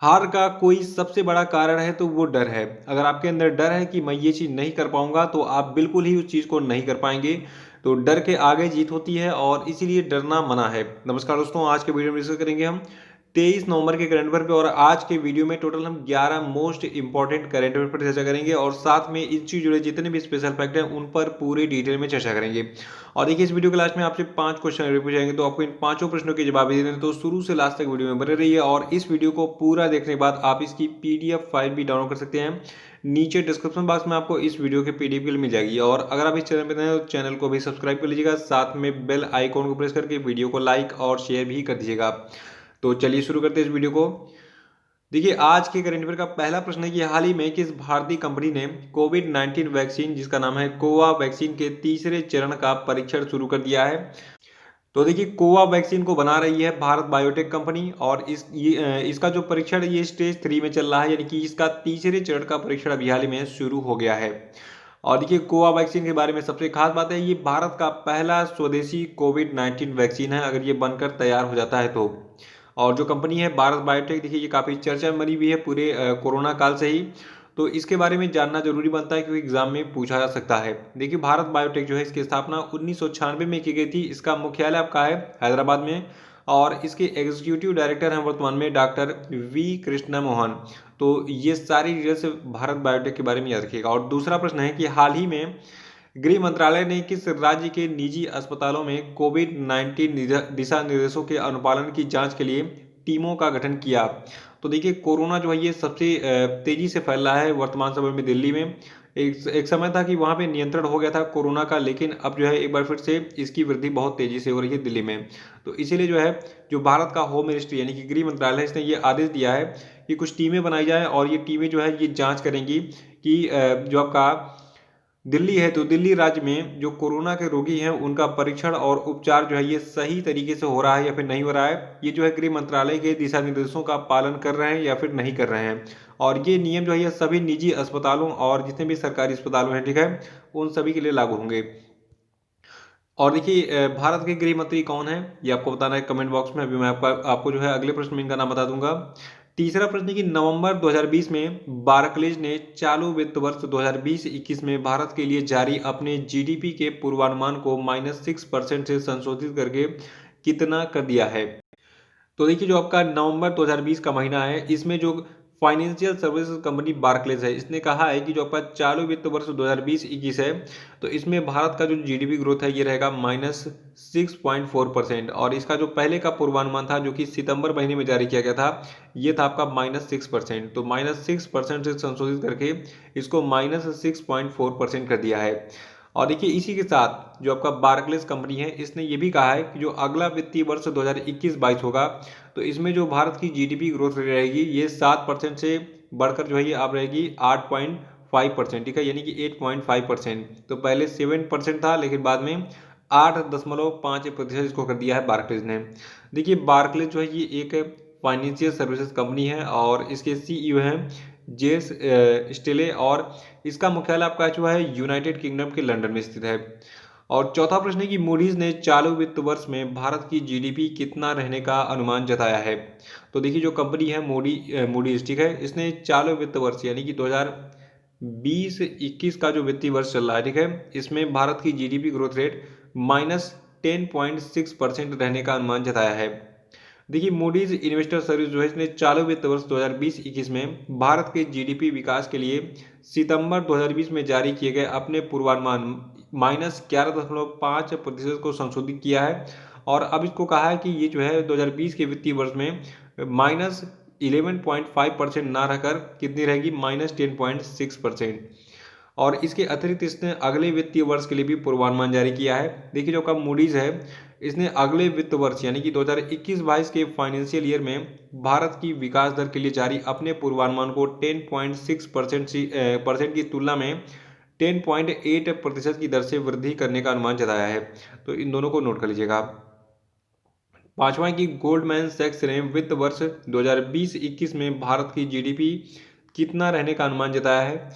हार का कोई सबसे बड़ा कारण है तो वो डर है। अगर आपके अंदर डर है कि मैं ये चीज़ नहीं कर पाऊँगा तो आप बिल्कुल ही उस चीज़ को नहीं कर पाएँगे। तो डर के आगे जीत होती है और इसीलिए डरना मना है। नमस्कार दोस्तों, आज के वीडियो में डिस्कस करेंगे हम 23 नवंबर के करंट अफेयर पे और आज के वीडियो में टोटल हम 11 मोस्ट इंपॉर्टेंट करंट अफेयर पर चर्चा करेंगे और साथ में इनसे जुड़े जितने भी स्पेशल फैक्ट हैं उन पर पूरी डिटेल में चर्चा करेंगे। और देखिए, इस वीडियो के लास्ट में आपसे 5 क्वेश्चन पूछे जाएंगे, तो आपको इन पांचों प्रश्नों के जवाब देने हैं। तो शुरू से लास्ट तक वीडियो में बने रहिए और इस वीडियो को पूरा देखने के बाद आप इसकी पीडीएफ फाइल भी डाउनलोड कर सकते हैं। नीचे डिस्क्रिप्शन बॉक्स में आपको इस वीडियो के पीडीएफ के लिए मिल जाएगी और अगर आप इस चैनल पर नए हो तो चैनल को भी सब्सक्राइब कर लीजिएगा, साथ में बेल आइकॉन को प्रेस करके वीडियो को लाइक और शेयर भी कर दीजिएगा। तो चलिए शुरू करते हैं इस वीडियो को। देखिए, आज के करंट अफेयर का पहला प्रश्न है कि हाल ही में किस भारतीय कंपनी ने कोविड-19 वैक्सीन जिसका नाम है कोवा वैक्सीन के तीसरे चरण का परीक्षण शुरू कर दिया है। तो देखिए, कोवा वैक्सीन को बना रही है भारत बायोटेक कंपनी और इसका जो परीक्षण ये स्टेज 3 में चल रहा है, यानी कि इसका तीसरे चरण का परीक्षण अभी हाल ही में शुरू हो गया है। और देखिए, कोवा वैक्सीन के बारे में सबसे खास बात है, ये भारत का पहला स्वदेशी कोविड-19 वैक्सीन है अगर ये बनकर तैयार हो जाता है तो। और जो कंपनी है भारत बायोटेक, देखिए ये काफ़ी चर्चा में बनी हुई है पूरे कोरोना काल से ही। तो इसके बारे में जानना जरूरी बनता है क्योंकि एग्जाम में पूछा जा सकता है। देखिए, भारत बायोटेक जो है इसकी स्थापना 1996 में की गई थी। इसका मुख्यालय आपका है हैदराबाद में और इसके एग्जीक्यूटिव डायरेक्टर हैं वर्तमान में डॉक्टर वी कृष्ण मोहन। तो ये सारी डिटेल्स भारत बायोटेक के बारे में याद रखिएगा। और दूसरा प्रश्न है कि हाल ही में गृह मंत्रालय ने किस राज्य के निजी अस्पतालों में कोविड-19 दिशा निर्देशों के अनुपालन की जांच के लिए टीमों का गठन किया? तो देखिए, कोरोना जो है ये सबसे तेजी से फैल रहा है वर्तमान समय में दिल्ली में। एक समय था कि वहाँ पे नियंत्रण हो गया था कोरोना का, लेकिन अब जो है एक बार फिर से इसकी वृद्धि बहुत तेजी से हो रही है दिल्ली में। तो इसीलिए जो है, जो भारत का होम मिनिस्ट्री यानी कि गृह मंत्रालय है, इसने ये आदेश दिया है कि कुछ टीमें बनाई जाएं और ये टीमें जो है ये जांच करेंगी कि जो आपका दिल्ली है तो दिल्ली राज्य में जो कोरोना के रोगी हैं उनका परीक्षण और उपचार जो है ये सही तरीके से हो रहा है या फिर नहीं हो रहा है। ये जो है गृह मंत्रालय के दिशा निर्देशों का पालन कर रहे हैं या फिर नहीं कर रहे हैं। और ये नियम जो है ये सभी निजी अस्पतालों और जितने भी सरकारी अस्पतालों हैं, ठीक है, उन सभी के लिए लागू होंगे। और देखिए, भारत के गृह मंत्री कौन है ये आपको बताना है कमेंट बॉक्स में। अभी मैं आपको जो है अगले प्रश्न में इनका नाम बता दूंगा। तीसरा प्रश्न है कि नवंबर 2020 में बार्कलेज ने चालू वित्त वर्ष 2020-21 में भारत के लिए जारी अपने जीडीपी के पूर्वानुमान को -6% से संशोधित करके कितना कर दिया है? तो देखिए, जो आपका नवंबर 2020 का महीना है, इसमें जो फाइनेंशियल सर्विसेज कंपनी बार्कलेज है, इसने कहा है कि जो आपका चालू वित्त वर्ष 2020-21 है, तो इसमें भारत का जो जीडीपी ग्रोथ है ये रहेगा -6.4%। और इसका जो पहले का पूर्वानुमान था जो कि सितंबर महीने में जारी किया गया था, ये था आपका -6%। तो -6% से संशोधित करके इसको -6.4% कर दिया है। और देखिए, इसी के साथ जो आपका बार्कलेज कंपनी है, इसने ये भी कहा है कि जो अगला वित्तीय वर्ष 2021-22 होगा, तो इसमें जो भारत की जीडीपी ग्रोथ रेट रहेगी ये 7% से बढ़कर जो है ये आप रहेगी 8.5%, ठीक है, यानी कि 8.5%। तो पहले 7% था, लेकिन बाद में 8.5% इसको कर दिया है बार्कलेज ने। देखिए, बार्कलेज जो है ये एक फाइनेंशियल सर्विसेज कंपनी है और इसके सीईओ हैं जेस स्टेले और इसका मुख्यालय आपका जो है यूनाइटेड किंगडम के लंदन में स्थित है। और चौथा प्रश्न है कि मूडीज ने चालू वित्त वर्ष में भारत की जीडीपी कितना रहने का अनुमान जताया है? तो देखिए, जो कंपनी है मूडीज, ठीक है, इसने चालू वित्त वर्ष यानी कि 2020-21 का जो वित्तीय वर्ष चल रहा है, ठीक है, इसमें भारत की जीडीपी ग्रोथ रेट -10.6% रहने का अनुमान जताया है। देखिए, मूडीज इन्वेस्टर सर्विस जो है इसने चालू वित्त वर्ष 2020-21 में भारत के जीडीपी विकास के लिए सितंबर 2020 में जारी किए गए अपने पूर्वानुमान -11.5% को संशोधित किया है। और अब इसको कहा है कि ये जो है 2020 के वित्तीय वर्ष में -11.5% ना रहकर कितनी रहेगी, -10.6%। और इसके अतिरिक्त इसने अगले वित्तीय वर्ष के लिए भी पूर्वानुमान जारी किया है। देखिए, जो का मूडीज है, इसने अगले वित्त वर्ष यानी कि 2021-22 के फाइनेंशियल ईयर में भारत की विकास दर के लिए जारी अपने पूर्वानुमान को 10.6% की तुलना में 10.8% की दर से वृद्धि करने का अनुमान जताया है। तो इन दोनों को नोट कर लीजिएगा। पांचवा है कि गोल्डमैन सैक्स ने वित्त वर्ष 2020-21 में भारत की जीडीपी कितना रहने का अनुमान जताया है?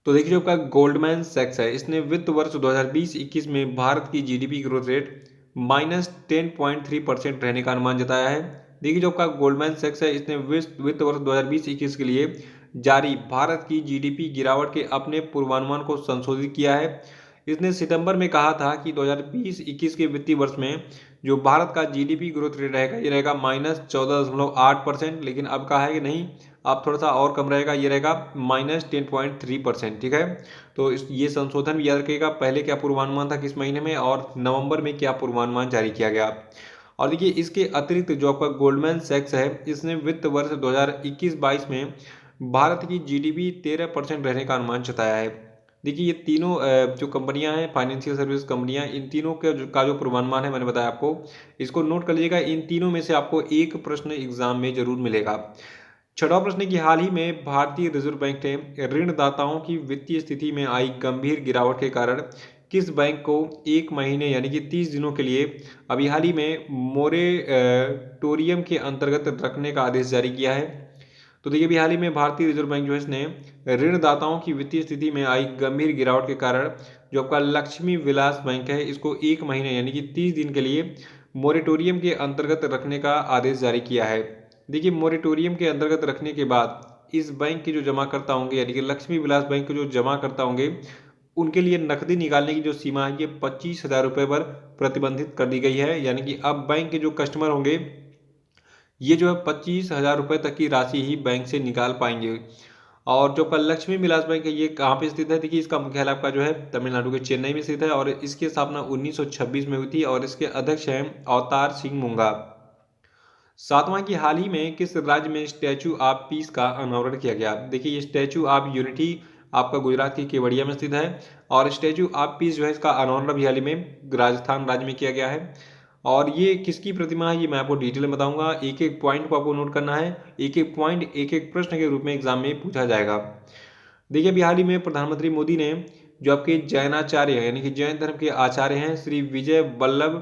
तो देखिए, जो आपका गोल्डमैन सैक्स है, इसने वित्त वर्ष 2020-21 में भारत की जीडीपी ग्रोथ रेट -10.3% रहने का अनुमान जताया है। देखिए जो आपका गोल्डमैन सैक्स है, इसने वित्त वर्ष 2020-21 के लिए जारी भारत की जीडीपी गिरावट के अपने पूर्वानुमान को संशोधित किया है। इसने सितंबर में कहा था कि 2020-21 के वित्तीय वर्ष में जो भारत का जीडीपी ग्रोथ रेट रहेगा ये रहेगा -14.8%, लेकिन अब कहा है कि नहीं, अब थोड़ा सा और कम रहेगा, ये रहेगा -10.3%। ठीक है, तो ये संशोधन भी याद रखिएगा, पहले क्या पूर्वानुमान था किस महीने में और नवंबर में क्या पूर्वानुमान जारी किया गया। और देखिए इसके अतिरिक्त जो आपका गोल्डमैन सैक्स है, इसने वित्त वर्ष 2021-22 में भारत की जीडीपी 13% रहने का अनुमान जताया है। देखिए ये तीनों जो कंपनियां हैं, फाइनेंशियल सर्विस कंपनियां, इन तीनों का जो पूर्वानुमान है मैंने बताया आपको, इसको नोट कर लीजिएगा। इन तीनों में से आपको एक प्रश्न एग्जाम में जरूर मिलेगा। छठवां प्रश्न की हाल ही में भारतीय रिजर्व बैंक ने ऋणदाताओं की वित्तीय स्थिति में आई गंभीर गिरावट के कारण किस बैंक को 1 महीने यानी कि 30 दिनों के लिए अभी हाल ही में मोरेटोरियम के अंतर्गत रखने का आदेश जारी किया है। तो देखिए अभी हाल ही में भारतीय रिजर्व बैंक जो है इसने ऋणदाताओं की वित्तीय स्थिति में आई गंभीर गिरावट के कारण जो आपका लक्ष्मी विलास बैंक है, इसको 1 महीने यानी कि 30 दिन के लिए मोरेटोरियम के अंतर्गत रखने का आदेश जारी किया है। देखिए मोरेटोरियम के अंतर्गत रखने के बाद इस बैंक के जो जमाकर्ता होंगे यानी कि लक्ष्मी विलास बैंक के जो जमाकर्ता होंगे, उनके लिए नकदी निकालने की जो सीमा है ये 25,000 रुपये पर प्रतिबंधित कर दी गई है। यानी कि अब बैंक के जो कस्टमर होंगे ये जो है 25,000 रुपये तक की राशि ही बैंक से निकाल पाएंगे। और जो आपका लक्ष्मी विलास बैंक है ये कहाँ पे स्थित है, देखिए इसका मुख्यालय आपका जो है तमिलनाडु के चेन्नई में स्थित है और इसकी स्थापना 1926 में हुई थी और इसके अध्यक्ष हैं अवतार सिंह मुंगा। सातवां की हाल ही में किस राज्य में स्टैचू ऑफ पीस का अनावरण किया गया। देखिए ये स्टैचू ऑफ यूनिटी आपका गुजरात के केवड़िया में स्थित है और स्टैचू ऑफ पीस जो है इसका अनावरण अभी हाल ही में राजस्थान राज्य में किया गया है। और ये किसकी प्रतिमा है ये मैं आपको डिटेल में बताऊंगा, एक एक पॉइंट को आपको नोट करना है, एक एक पॉइंट एक एक प्रश्न के रूप में एग्जाम में पूछा जाएगा। देखिए अभी हाल ही में प्रधानमंत्री मोदी ने जो आपके जैनाचार्य यानी कि जैन धर्म के आचार्य हैं श्री विजय वल्लभ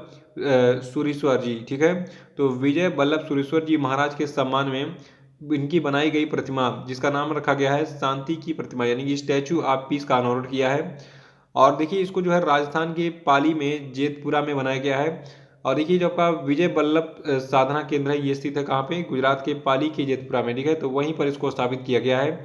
सुरीश्वर जी, ठीक है, तो विजय वल्लभ सुरीश्वर जी महाराज के सम्मान में इनकी बनाई गई प्रतिमा जिसका नाम रखा गया है शांति की प्रतिमा यानी कि स्टैचू ऑफ पीस का अनावरण किया है। और देखिए इसको जो है राजस्थान के पाली में जेतपुरा में बनाया गया है। और देखिए जो आपका विजय वल्लभ साधना केंद्र है ये स्थित है कहाँ पे, गुजरात के पाली के जेतपुरा में, ठीक है, तो वहीं पर इसको स्थापित किया गया है।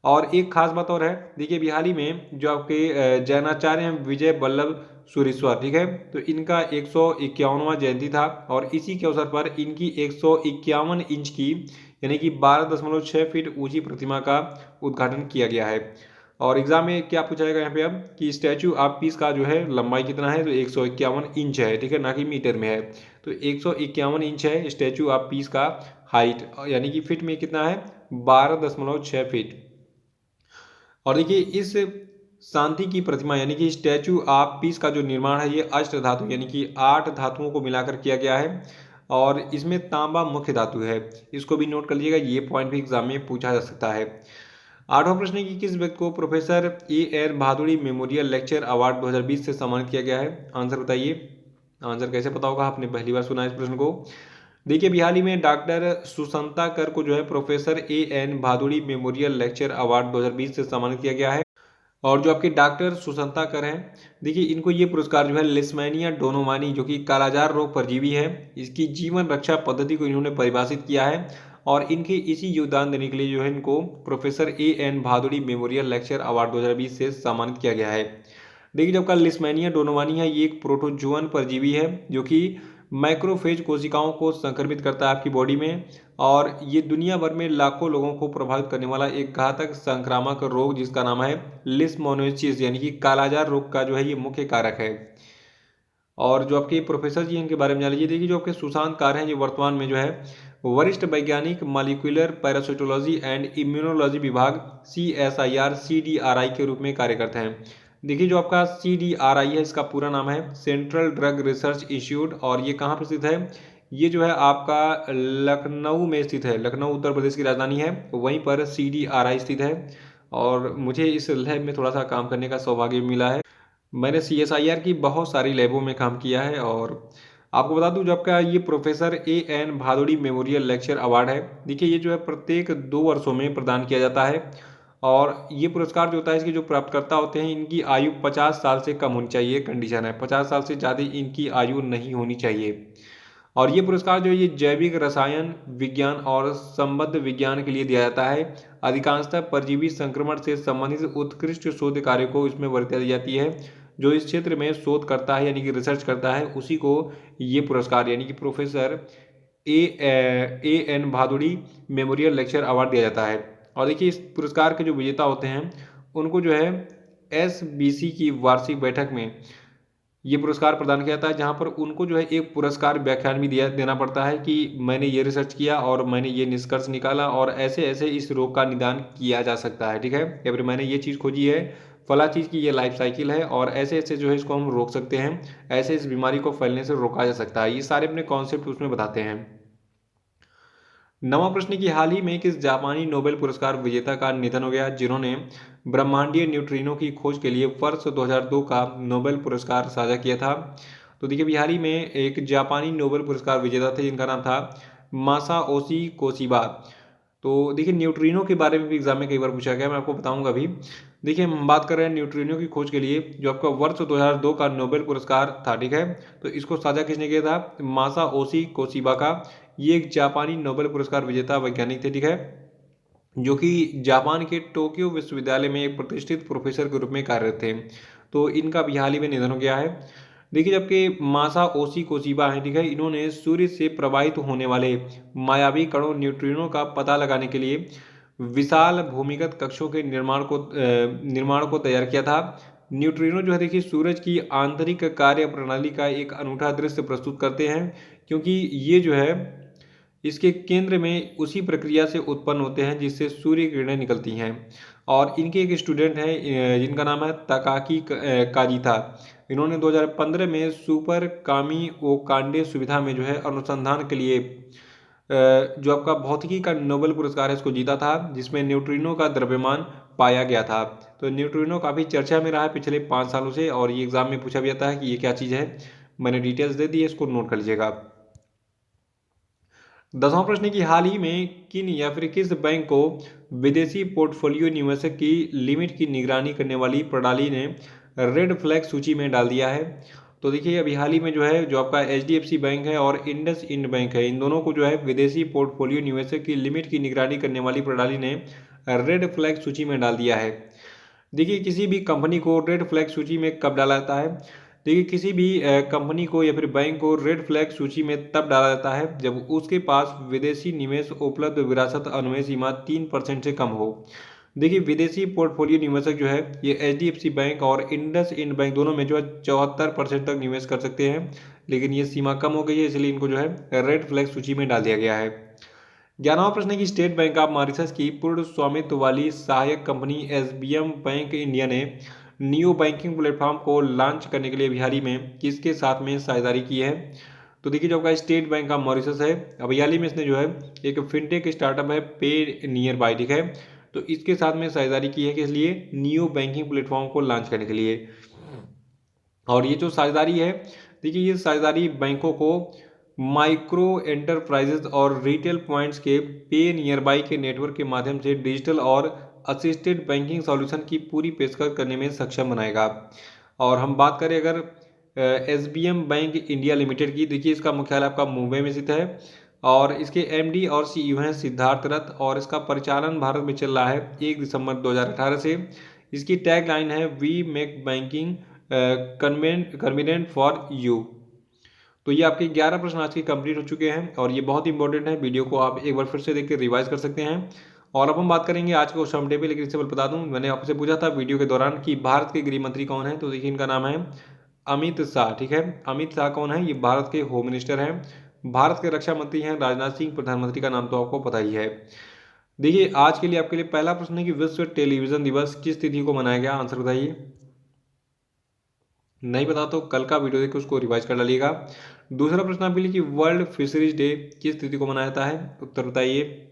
और एक खास बात और है, देखिए अभी हाल ही में जो आपके जैनाचार्य हैं विजय वल्लभ सुरीश्वर, ठीक है, तो इनका 151वां जयंती था और इसी के अवसर पर इनकी 151 इंच की यानी कि 12.6 फीट ऊंची प्रतिमा का उद्घाटन किया गया है। और एग्जाम में क्या पूछा जाएगा यहाँ पे अब कि स्टैचू ऑफ पीस का जो है लंबाई कितना है, तो 151 इंच है, ठीक है, ना कि मीटर में है। तो 151 इंच है स्टैचू ऑफ पीस का हाइट, यानी कि फिट में कितना है 12.6 फीट। और देखिए इस शांति की प्रतिमा यानी कि स्टैचू ऑफ पीस का जो निर्माण है ये अष्ट धातु यानी कि 8 धातुओं को मिलाकर किया गया है और इसमें तांबा मुख्य धातु है। इसको भी नोट कर लीजिएगा, ये पॉइंट भी एग्जाम में पूछा जा सकता है। आठवां प्रश्न है कि किस व्यक्ति को professor A.N. Bhaduri memorial lecture award 2020 से सम्मानित किया गया है। आंसर बताइए, आंसर कैसे पता होगा, आपने पहली बार सुना इस प्रश्न को। देखिए बिहाली में डॉक्टर सुसंता कर को जो है professor A.N. Bhaduri memorial lecture award 2020 से सम्मानित किया गया है। और जो आपके डॉक्टर सुसंता कर हैं, देखिए इनको ये पुरस्कार जो है लिस्मैनिया डोनोमानी जो कि कालाजार रोग परजीवी है, इसकी जीवन रक्षा पद्धति को इन्होंने परिभाषित किया है और इनके इसी योगदान देने के लिए जो है इनको professor A.N. Bhaduri memorial lecture award 2020 से सम्मानित किया गया है। देखिए जब का लिस्मैनिया डोनोमानी है ये एक प्रोटोजुअन परजीवी है जो कि माइक्रोफेज कोशिकाओं को संक्रमित करता है आपकी बॉडी में और ये दुनिया भर में लाखों लोगों को प्रभावित करने वाला एक घातक संक्रामक रोग जिसका नाम है लिस्मोनोसिस यानी कि कालाजार रोग का जो है ये मुख्य कारक है। और जो आपके प्रोफेसर जी इनके बारे में जान लीजिए। देखिए जो आपके सुशांत कार हैं ये वर्तमान में जो है वरिष्ठ वैज्ञानिक मॉलिक्यूलर पैरासिटोलॉजी एंड इम्यूनोलॉजी विभाग CSIR CDRI के रूप में कार्य करते हैं। देखिए जो आपका CDRI है इसका पूरा नाम है सेंट्रल ड्रग रिसर्च इंस्टीट्यूट और ये कहाँ पर स्थित है, ये जो है आपका लखनऊ में स्थित है, लखनऊ उत्तर प्रदेश की राजधानी है, वहीं पर CDRI स्थित है। और मुझे इस लैब में थोड़ा सा काम करने का सौभाग्य मिला है। मैंने CSIR की बहुत सारी लैबों में काम किया है। और आपको बता दूं जो आपका ये professor A.N. Bhaduri memorial lecture award है, देखिए ये जो है प्रत्येक 2 वर्षों में प्रदान किया जाता है और ये पुरस्कार जो होता है इसके जो प्राप्तकर्ता होते हैं इनकी आयु 50 साल से कम होनी चाहिए, कंडीशन है 50 साल से ज़्यादा इनकी आयु नहीं होनी चाहिए। और ये पुरस्कार जो है ये जैविक रसायन विज्ञान और संबद्ध विज्ञान के लिए दिया जाता है। अधिकांशतः परजीवी संक्रमण से संबंधित उत्कृष्ट शोध कार्य को इसमें वरीयता दी जाती है। जो इस क्षेत्र में शोध करता है यानी कि रिसर्च करता है उसी को ये पुरस्कार यानी कि professor A N Bhaduri memorial lecture award दिया जाता है। और देखिए इस पुरस्कार के जो विजेता होते हैं उनको जो है SBC की वार्षिक बैठक में ये पुरस्कार प्रदान किया जाता है, जहां पर उनको जो है एक पुरस्कार व्याख्यान भी देना पड़ता है कि मैंने ये रिसर्च किया और मैंने ये निष्कर्ष निकाला और ऐसे ऐसे इस रोग का निदान किया जा सकता है, ठीक है, या फिर मैंने ये चीज़ खोजी है, फला चीज़ की ये लाइफ साइकिल है और ऐसे ऐसे जो है इसको हम रोक सकते हैं, ऐसे इस बीमारी को फैलने से रोका जा सकता है। ये सारे अपने कॉन्सेप्ट उसमें बताते हैं। नवा प्रश्न की हाल ही में किस जापानी नोबेल पुरस्कार विजेता का निधन हो गया जिन्होंने ब्रह्मांडीय न्यूट्रिनो की खोज के लिए वर्ष 2002 का नोबेल पुरस्कार साझा किया था। तो देखिए अभी हाल ही में एक जापानी नोबेल पुरस्कार विजेता थे जिनका नाम था मासाओशी कोशिबा। तो देखिए न्यूट्रिनो के बारे में भी एग्जाम में कई बार पूछा गया, मैं आपको बताऊंगा अभी। देखिए हम बात कर रहे हैं न्यूट्रिनो की खोज के लिए जो आपका वर्ष 2002 का नोबेल पुरस्कार था, ठीक है। तो इसको साझा किसने किया था? मासाओशी कोशिबा का। ये एक जापानी नोबेल पुरस्कार विजेता वैज्ञानिक थे, ठीक है, जो कि जापान के टोक्यो विश्वविद्यालय में एक प्रतिष्ठित प्रोफेसर के रूप में कार्यरत थे। तो इनका भी हाल ही में निधन हो गया है। देखिए जबकि मासाओशी कोशिबा है, ठीक है, इन्होंने सूर्य से प्रवाहित होने वाले मायावी कणों न्यूट्रिनो का पता लगाने के लिए विशाल भूमिगत कक्षों के निर्माण को तैयार किया था। न्यूट्रिनो जो है देखिए सूरज की आंतरिक कार्य प्रणाली का एक अनूठा दृश्य प्रस्तुत करते हैं, क्योंकि ये जो है इसके केंद्र में उसी प्रक्रिया से उत्पन्न होते हैं जिससे सूर्य किरणें निकलती हैं। और इनके एक स्टूडेंट हैं जिनका नाम है तकाकी काजिता। इन्होंने 2015 में सुपर कामी ओ कांडे सुविधा में जो है अनुसंधान के लिए जो आपका भौतिकी का नोबेल पुरस्कार है इसको जीता था, जिसमें न्यूट्रिनो का द्रव्यमान पाया गया था। तो न्यूट्रिनो काफ़ी चर्चा में रहा है पिछले 5 सालों से और ये एग्जाम में पूछा भी जाता है कि ये क्या चीज़ है। मैंने डिटेल्स दे दी है, इसको नोट कर लीजिएगा। 10वां प्रश्न की हाल ही में किन या फिर किस बैंक को विदेशी पोर्टफोलियो निवेशक की लिमिट की निगरानी करने वाली प्रणाली ने रेड फ्लैग सूची में डाल दिया है? तो देखिए अभी हाल ही में जो है जो आपका HDFC बैंक है और इंडस इंड बैंक है, इन दोनों को जो है विदेशी पोर्टफोलियो निवेशक की लिमिट की निगरानी करने वाली प्रणाली ने रेड फ्लैग सूची में डाल दिया है। देखिए किसी भी कंपनी को रेड फ्लैग सूची में कब डाला जाता है? देखिए किसी भी कंपनी को या फिर बैंक को रेड फ्लैग सूची में तब डाला जाता है जब उसके पास विदेशी निवेश उपलब्ध विरासत अनुमेय सीमा 3% से कम हो। देखिए विदेशी पोर्टफोलियो निवेशक जो है ये HDFC बैंक और इंडस इंड बैंक दोनों में जो है 74% तक निवेश कर सकते हैं, लेकिन ये सीमा कम हो गई है इसलिए इनको जो है रेड फ्लैग सूची में डाल दिया गया है। 11वां प्रश्न है कि स्टेट बैंक ऑफ मॉरिशस की पूर्ण स्वामित्व वाली सहायक कंपनी SBM बैंक इंडिया ने नियो बैंकिंग प्लेटफॉर्म को लॉन्च करने के लिए बिहारी में किसके साथ में साझेदारी की है? तो देखिए जो आपका स्टेट बैंक ऑफ मॉरिशस है अब हाल में इसने जो है एक फिनटेक स्टार्टअप है पे नियर बाय, ठीक है, तो इसके साथ में साझेदारी की है किस लिए? नियो बैंकिंग प्लेटफॉर्म को लॉन्च करने के लिए। और ये जो साझेदारी है देखिए ये साझेदारी बैंकों को माइक्रो एंटरप्राइजेज और रिटेल पॉइंट्स के पे नियर बाई के नेटवर्क के माध्यम से डिजिटल और असिस्टेड बैंकिंग सॉल्यूशन की पूरी पेशकश करने में सक्षम बनाएगा। और हम बात करें अगर SBM बैंक इंडिया लिमिटेड की, देखिए इसका मुख्यालय आपका मुंबई में स्थित है और इसके MD और CEO हैं सिद्धार्थ रथ और इसका परिचालन भारत में चल रहा है 1 दिसंबर 2018 से। इसकी टैग लाइन है we make banking convenient for you. तो ये आपके 11 प्रश्न आज के कंप्लीट हो चुके हैं और ये बहुत इंपॉर्टेंट है, वीडियो को आप एक बार फिर से देख के रिवाइज कर सकते हैं। और अब हम बात करेंगे आज के क्वेश्चन डे पे, लेकिन इससे पहले बता दूं मैंने आपसे पूछा था वीडियो के दौरान कि भारत के गृह मंत्री कौन है, तो देखिए इनका नाम है अमित शाह, ठीक है। अमित शाह कौन है? ये भारत के होम मिनिस्टर हैं। भारत के रक्षा मंत्री हैं राजनाथ सिंह। प्रधानमंत्री का नाम तो आपको पता ही है। देखिए आज के लिए आपके लिए पहला प्रश्न है कि विश्व टेलीविजन दिवस किस तिथि को मनाया गया? आंसर बताइए। नहीं पता तो कल का वीडियो देखकर उसको रिवाइज कर डालिएगा। दूसरा प्रश्न आपके लिए कि वर्ल्ड फिशरीज डे किस तिथि को मनाया जाता है? उत्तर बताइए।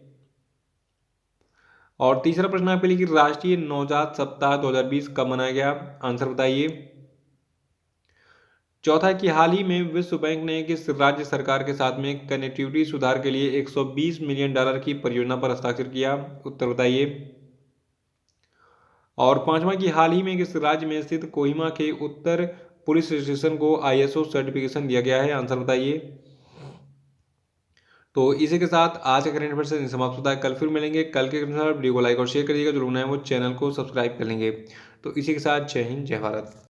और तीसरा प्रश्न आपके लिए कि राष्ट्रीय नवजात सप्ताह 2020 कब मनाया गया? आंसर बताइए। चौथा है कि हाल ही में विश्व बैंक ने किस राज्य सरकार के साथ में कनेक्टिविटी सुधार के लिए 120 मिलियन डॉलर की परियोजना पर हस्ताक्षर किया? उत्तर बताइए। और पांचवा की हाल ही में किस राज्य में स्थित कोहिमा के उत्तर पुलिस स्टेशन को ISO सर्टिफिकेशन दिया गया है? आंसर बताइए। तो इसी के साथ आज का करंट अफेयर्स समाप्त होता है। कल फिर मिलेंगे। कल के अनुसार वीडियो को लाइक और शेयर करिएगा। जो लोग नए हैं वो चैनल को सब्सक्राइब कर लेंगे। तो इसी के साथ जय हिंद, जय भारत।